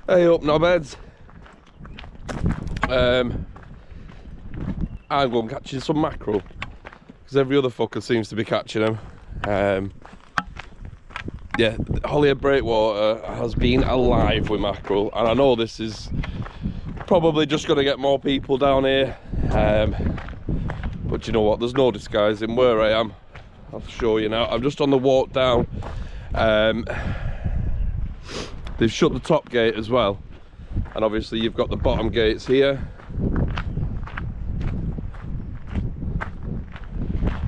Hey up, knobheads. I'm going catching some mackerel because every other fucker seems to be catching them. Yeah, Holyhead Breakwater has been alive with mackerel, and I know this is probably just going to get more people down here. But you know what? There's no disguising where I am. I'll show you now. I'm just on the walk down. They've shut the top gate as well, and obviously you've got the bottom gates here.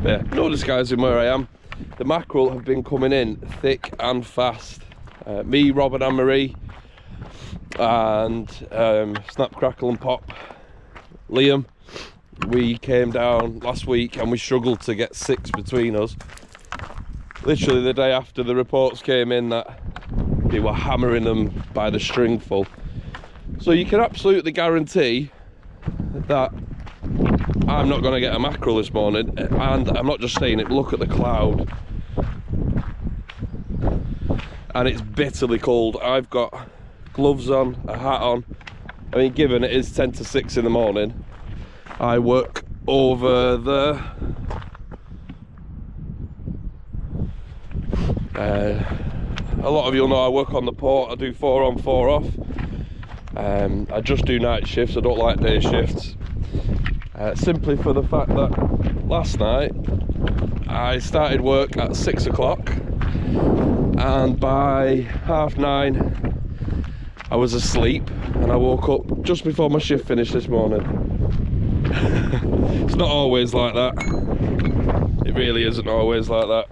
Yeah, no disguising where I am. The mackerel have been coming in thick and fast. Me, Rob and Anne-Marie, and Snap, Crackle and Pop, Liam, we came down last week and we struggled to get 6 between us. Literally the day after the reports came in that they were hammering them by the stringful. So you can absolutely guarantee that I'm not going to get a mackerel this morning, and I'm not just saying it, look at the cloud. And it's bitterly cold. I've got gloves on, a hat on. I mean, given it is 10 to 6 in the morning, I work over the a lot of you'll know I work on the port. I do 4 on 4 off. I just do night shifts, I don't like day shifts. Simply for the fact that last night I started work at 6 o'clock and by 9:30 I was asleep, and I woke up just before my shift finished this morning. It's not always like that. It really isn't always like that.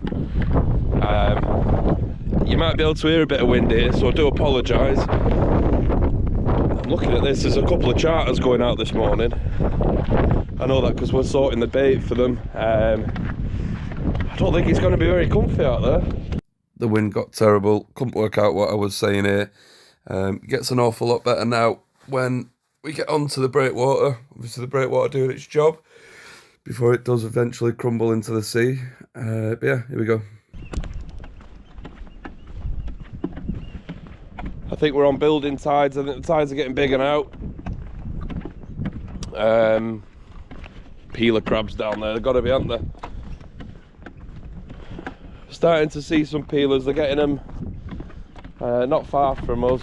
You might be able to hear a bit of wind here, so I do apologise. I'm looking at this, there's a couple of charters going out this morning. I know that because we're sorting the bait for them. I don't think it's going to be very comfy out there. The wind got terrible, couldn't work out what I was saying here. It gets an awful lot better now when we get onto the breakwater. Obviously the breakwater doing its job before it does eventually crumble into the sea. But yeah, here we go. I think we're on building tides. I think the tides are getting bigger now. Peeler crabs down there, they've got to be, aren't they? Starting to see some peelers, they're getting them not far from us.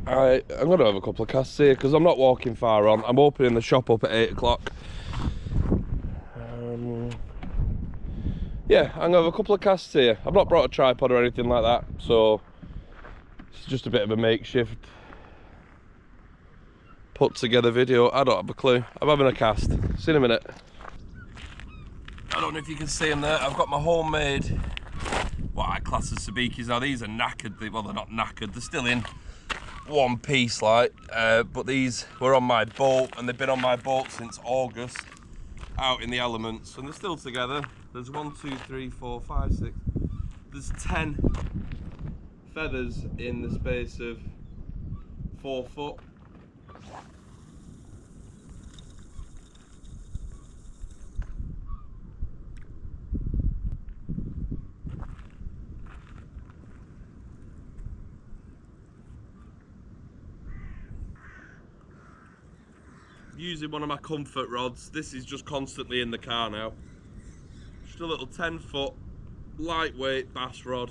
Right, I'm going to have a couple of casts here because I'm not walking far on. I'm opening the shop up at 8 o'clock. Yeah, I'm going to have a couple of casts here. I've not brought a tripod or anything like that, so it's just a bit of a makeshift put together video. I don't have a clue. I'm having a cast. See you in a minute. I don't know if you can see them there. I've got my homemade, what I class as sabikis. Now these are knackered. Well, they're not knackered. They're still in one piece, like. But these were on my boat, and they've been on my boat since August, out in the elements, and they're still together. There's 1, 2, 3, 4, 5, 6. There's 10 feathers in the space of 4 foot. Using one of my comfort rods. This is just constantly in the car now. Just a little 10-foot lightweight bass rod.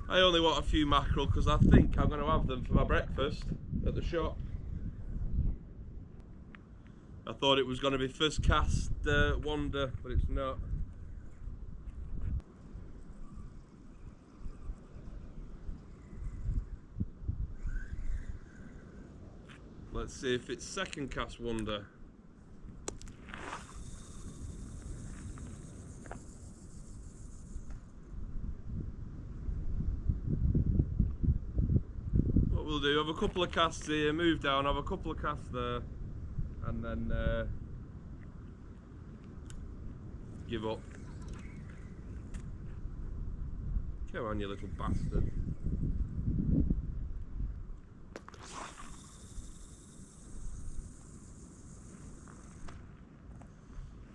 I only want a few mackerel because I think I'm going to have them for my breakfast at the shop. I thought it was going to be first cast wonder, but it's not. Let's see if it's second cast wonder. What we'll do, have a couple of casts here, move down, have a couple of casts there, and then give up. Come on, you little bastard.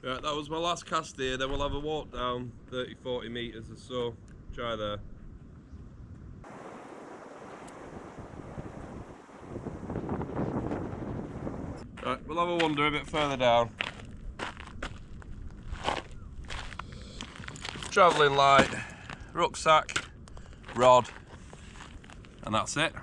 Right, that was my last cast here, then we'll have a walk down 30-40 metres or so. Try there. Right, we'll have a wander a bit further down. Travelling light, rucksack, rod, and that's it.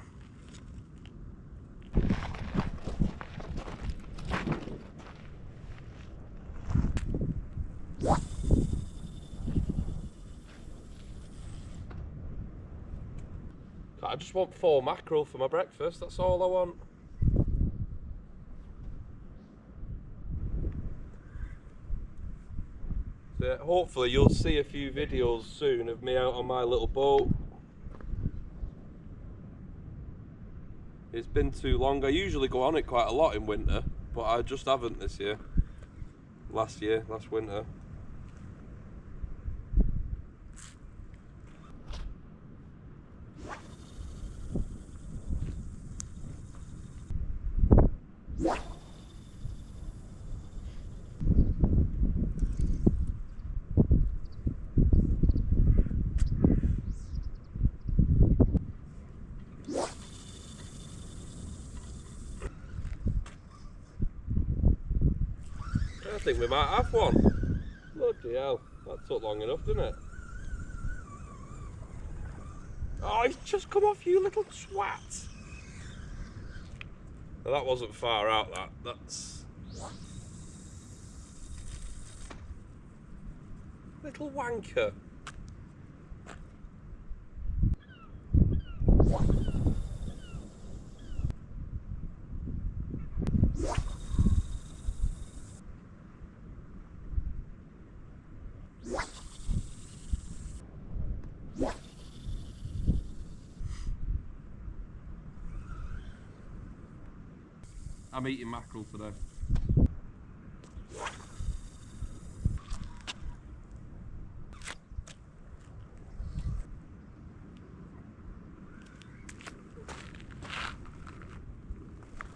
I just want 4 mackerel for my breakfast, that's all I want. So hopefully you'll see a few videos soon of me out on my little boat. It's been too long. I usually go on it quite a lot in winter, but I just haven't this year. Last winter. I think we might have one. Bloody hell, that took long enough, didn't it? Oh, he's just come off, you little twat. Now, that wasn't far out, that's... Little wanker. I'm eating mackerel today.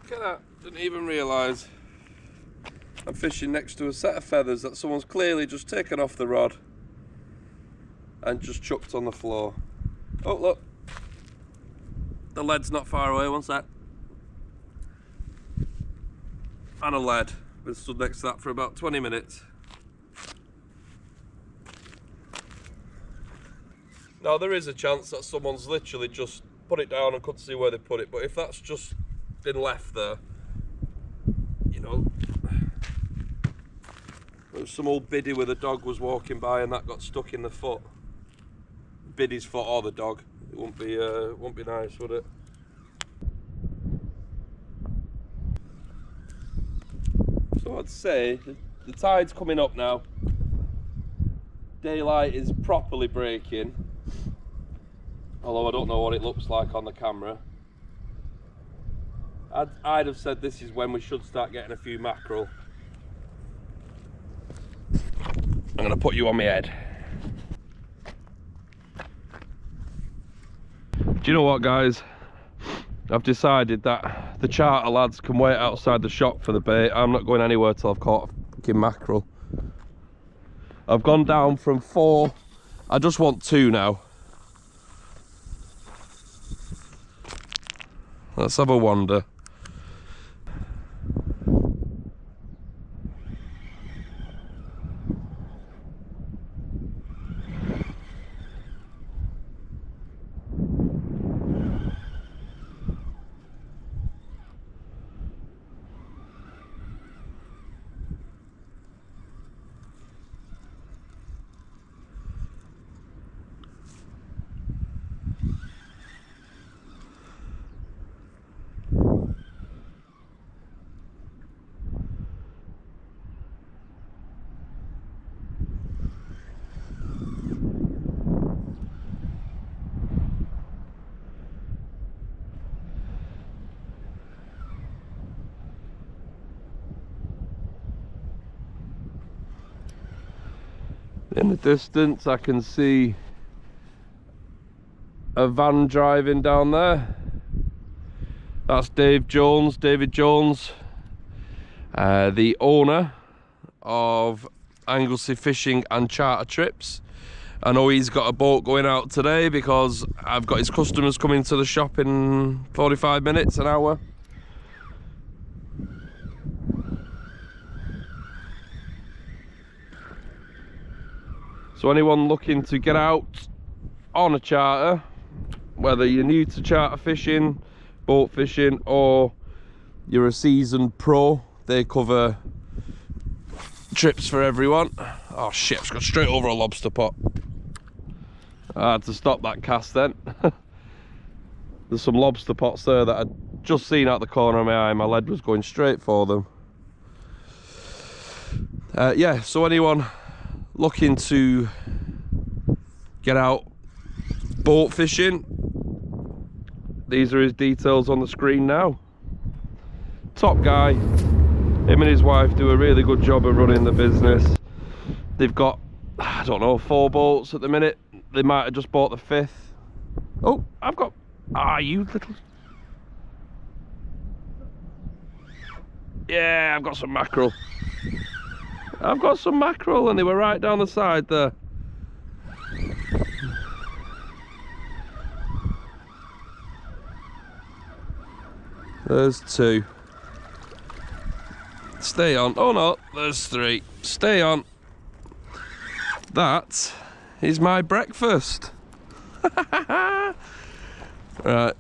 Look at that, didn't even realise I'm fishing next to a set of feathers that someone's clearly just taken off the rod and just chucked on the floor. Oh look, the lead's not far away, one sec. And a lead. Been stood next to that for about 20 minutes. Now there is a chance that someone's literally just put it down and couldn't see where they put it, but if that's just been left there, you know, there was some old biddy with a dog was walking by and that got stuck in the foot. Biddy's foot or the dog. It wouldn't be nice, would it? So I'd say the tide's coming up now. Daylight is properly breaking, although I don't know what it looks like on the camera. I'd have said this is when we should start getting a few mackerel. I'm going to put you on my head. Do you know what, guys? I've decided that the charter lads can wait outside the shop for the bait. I'm not going anywhere till I've caught a fucking mackerel. I've gone down from 4. I just want 2 now. Let's have a wander. In the distance I can see a van driving down there. That's David Jones, the owner of Anglesey fishing and charter trips. I know he's got a boat going out today because I've got his customers coming to the shop in 45 minutes, an hour. So anyone looking to get out on a charter, whether you're new to charter fishing, boat fishing, or you're a seasoned pro, they cover trips for everyone. Oh shit, I've just got straight over a lobster pot. I had to stop that cast then. There's some lobster pots there that I'd just seen out the corner of my eye. My lead was going straight for them. Yeah, so anyone looking to get out boat fishing, these are his details on the screen now. Top guy. Him and his wife do a really good job of running the business. They've got, I don't know, 4 boats at the minute. They might have just bought the 5th. Oh, I've got, you little... Yeah, I've got some mackerel. I've got some mackerel, and they were right down the side there. There's 2. Stay on. Oh no, there's 3. Stay on. That is my breakfast. Right.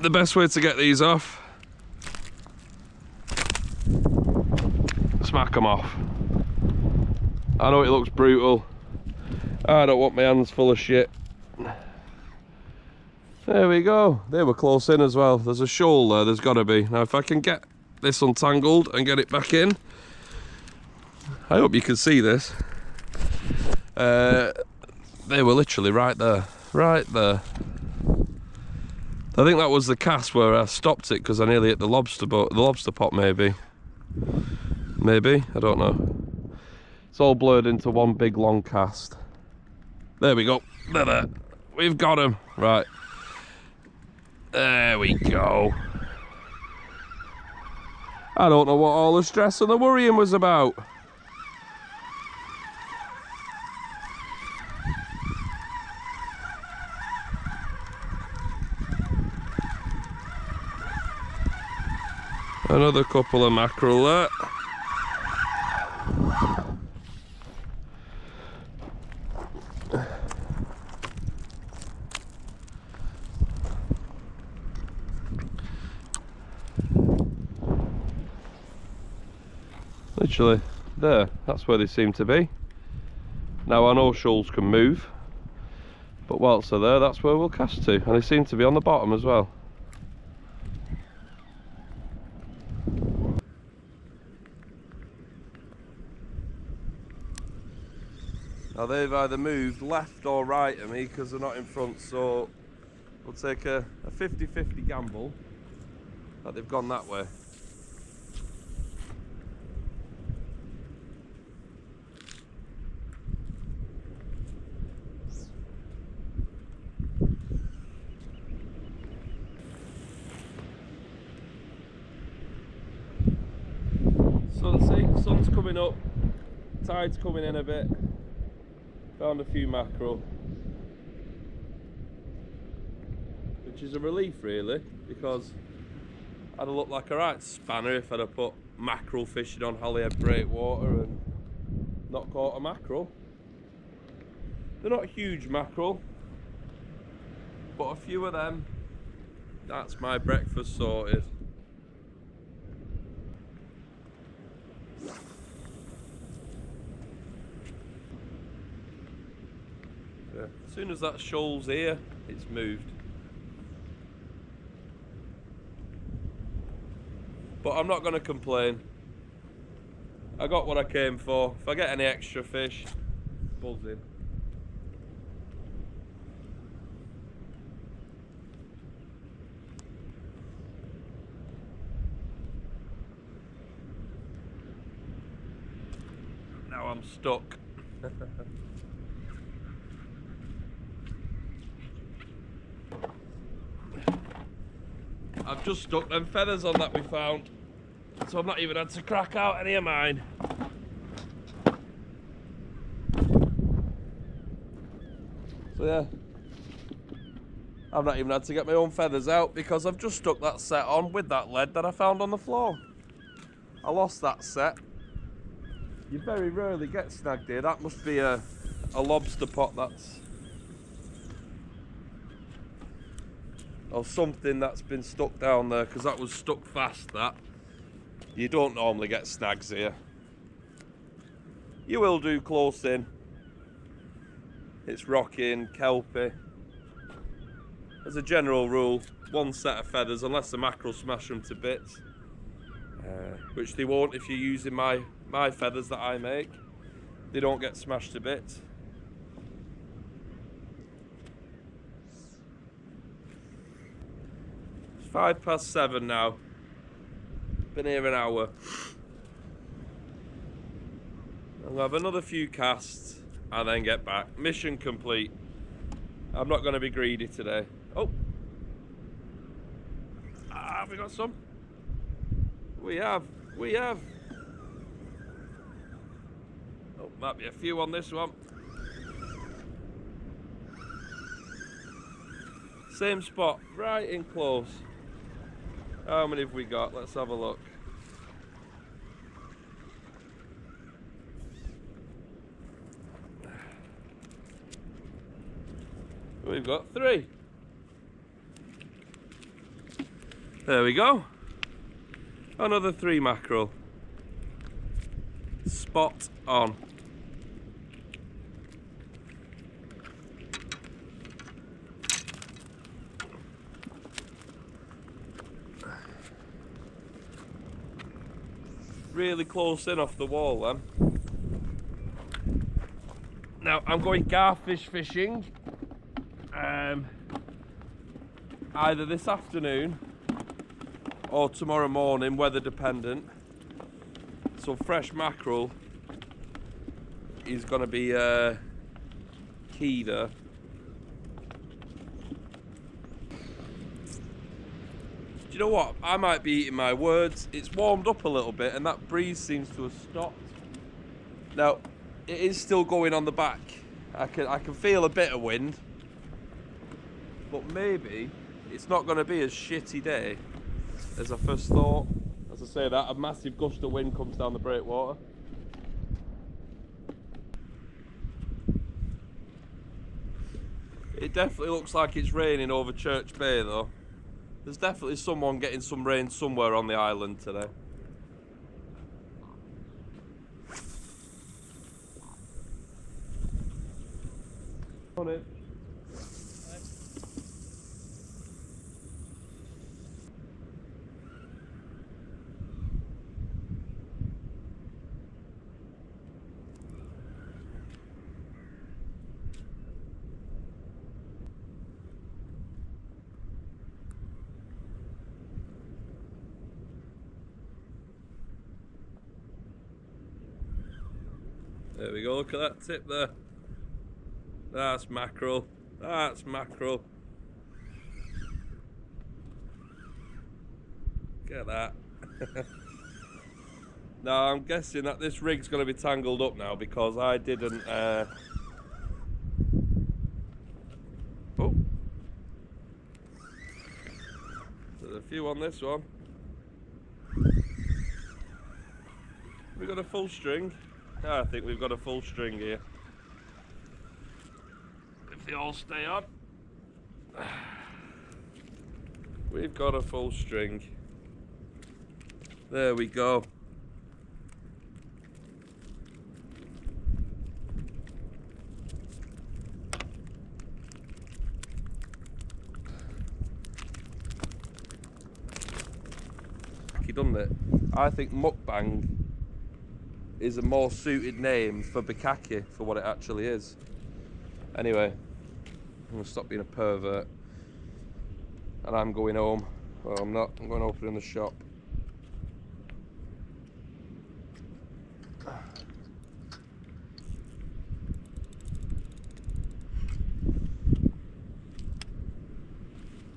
The best way to get these off, smack them off. I know it looks brutal. I don't want my hands full of shit. There we go. They were close in as well. There's a shoal there, there's got to be. Now if I can get this untangled and get it back in, I hope you can see this. They were literally right there. Right there. I think that was the cast where I stopped it because I nearly hit the lobster boat, the lobster pot maybe. Maybe, I don't know. It's all blurred into one big long cast. There we go. There. We've got him. Right. There we go. I don't know what all the stress and the worrying was about. Another couple of mackerel there. Literally there, that's where they seem to be. Now I know shoals can move, but whilst they're there, that's where we'll cast to, and they seem to be on the bottom as well. Now they've either moved left or right of me because they're not in front, so we'll take a 50-50 gamble that they've gone that way. Sun's coming up, tide's coming in a bit. Found a few mackerel, which is a relief really, because I'd have looked like a right spanner if I'd have put mackerel fishing on Holyhead Breakwater and not caught a mackerel. They're not huge mackerel, but a few of them, that's my breakfast sorted. As soon as that shoal's here, it's moved. But I'm not going to complain. I got what I came for. If I get any extra fish, buzzing. Now I'm stuck. I've just stuck them feathers on that we found, so I've not even had to crack out any of mine. So yeah, I've not even had to get my own feathers out because I've just stuck that set on with that lead that I found on the floor. I lost that set. You very rarely get snagged here. That must be a lobster pot that's... or something that's been stuck down there, because that was stuck fast, that. You don't normally get snags here. You will do close in. It's rocking, kelpie. As a general rule, one set of feathers, unless the mackerel smash them to bits. Which they won't if you're using my feathers that I make. They don't get smashed to bits. It's 7:05 now. Been here an hour. I'll have another few casts and then get back. Mission complete. I'm not going to be greedy today. Oh! Have we got some? We have. Oh, might be a few on this one. Same spot, right in close. How many have we got? Let's have a look. We've got 3. There we go. Another 3 mackerel. Spot on. Really close in off the wall then. Now I'm going garfish fishing. Either this afternoon or tomorrow morning, weather dependent. So fresh mackerel is going to be key there. Do you know what? I might be eating my words. It's warmed up a little bit and that breeze seems to have stopped. Now, it is still going on the back. I can feel a bit of wind. But maybe it's not going to be as shitty day as I first thought. As I say that, a massive gust of wind comes down the breakwater. It definitely looks like it's raining over Church Bay though. There's definitely someone getting some rain somewhere on the island today. On it. There we go, look at that tip there. That's mackerel. That's mackerel. Get that. Now I'm guessing that this rig's going to be tangled up now because I didn't... Oh. There's a few on this one. We got a full string. I think we've got a full string here. If they all stay on. We've got a full string. There we go. Doesn't it? I think mukbang is a more suited name for bukkake for what it actually is. Anyway, I'm gonna stop being a pervert and I'm going home. Well, I'm not. I'm going to open in the shop.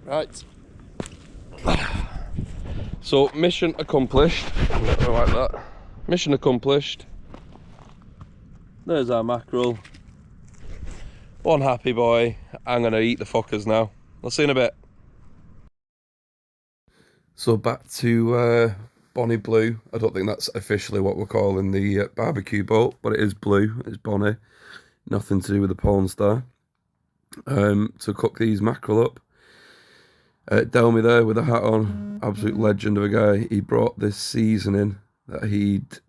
Right. So, mission accomplished. I like that. Mission accomplished. There's our mackerel. One happy boy. I'm gonna eat the fuckers now. I'll see you in a bit. So back to Bonnie Blue. I don't think that's officially what we're calling the barbecue boat, but it is blue. It's Bonnie. Nothing to do with the porn star. To cook these mackerel up. Delmy there with a hat on, absolute legend of a guy. He brought this seasoning that he'd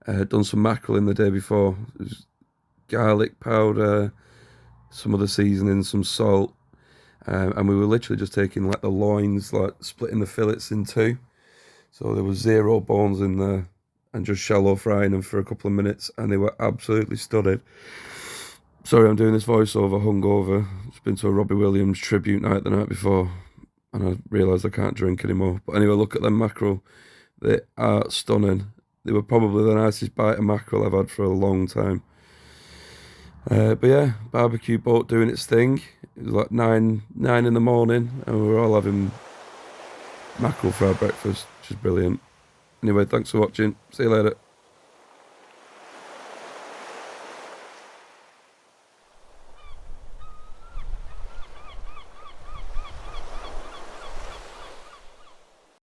done some mackerel in the day before. It was garlic powder, some other seasoning, some salt, and we were literally just taking like the loins, like splitting the fillets in two. So there was 0 bones in there, and just shallow frying them for a couple of minutes, and they were absolutely stunning. Sorry, I'm doing this voiceover hungover. It's been to a Robbie Williams tribute night the night before, and I realised I can't drink anymore. But anyway, look at them mackerel. They are stunning. They were probably the nicest bite of mackerel I've had for a long time. But yeah, barbecue boat doing its thing. It was like nine in the morning, and we were all having mackerel for our breakfast, which is brilliant. Anyway, thanks for watching. See you later.